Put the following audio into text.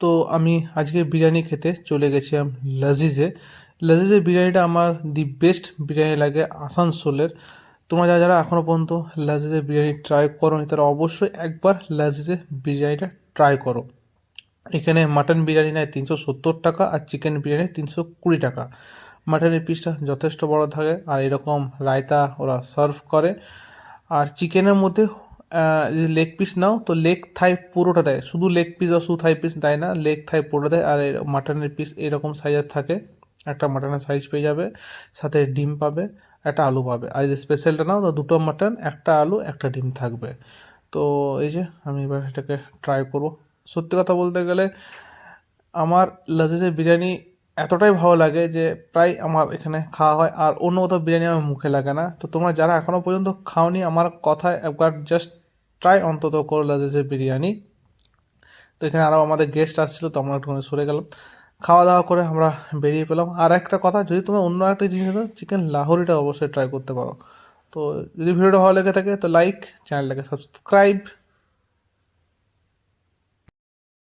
তো আমি আজকে বিরিয়ানি খেতে চলে গেছিলাম লাজিজে। লাজিজের বিরিয়ানিটা আমার দি বেস্ট বিরিয়ানি লাগে আসানসোলের। তোমরা যারা যারা এখনও পর্যন্ত লাজিজের বিরিয়ানি ট্রাই করোনি তারা অবশ্যই একবার লাজিজের বিরিয়ানিটা ট্রাই করো। এখানে মাটন বিরিয়ানি নেয় 370 টাকা আর চিকেন বিরিয়ানি 320 টাকা। মাটনের পিসটা যথেষ্ট বড় থাকে আর এরকম রায়তা ওরা সার্ভ করে। আর চিকেনের মধ্যে যদি লেগ পিস নাও তো লেগ থাই পুরোটা দেয়, শুধু লেগ পিস বা শুধু থাই পিস দেয় না, লেগ থাই পুরোটা দেয়। আর মাটনের পিস এরকম সাইজের থাকে, একটা মাটনের সাইজ পেয়ে যাবে, সাথে ডিম পাবে, একটা আলু পাবে। আর যদি স্পেশালটা নাও তো দুটো মাটন, একটা আলু, একটা ডিম থাকবে। তো এই যে আমি এবার এটাকে ট্রাই করব। সত্যি কথা বলতে গেলে আমার লাজিজের বিরিয়ানি এতটাই ভালো লাগে যে প্রায় আমার এখানে খাওয়া হয়, আর অন্য কোথাও বিরিয়ানি আমার মুখে লাগে না। তো তোমরা যারা এখনও পর্যন্ত খাওনি আমার কথায় একবার জাস্ট ট্রাই অন্তত করো লাজিজের বিরিয়ানি। তো এখানে আরও আমাদের গেস্ট আসছিলো, তো আমরা একটুখানি সরে গেলাম। খাওয়া দাওয়া করে আমরা বেরিয়ে পেলাম। আর একটা কথা, যদি তোমরা অন্য একটা জিনিস দাও, চিকেন লাহোরিটা অবশ্যই ট্রাই করতে পারো। তো যদি ভিডিওটা ভালো লেগে থাকে তো লাইক, চ্যানেলটাকে সাবস্ক্রাইব।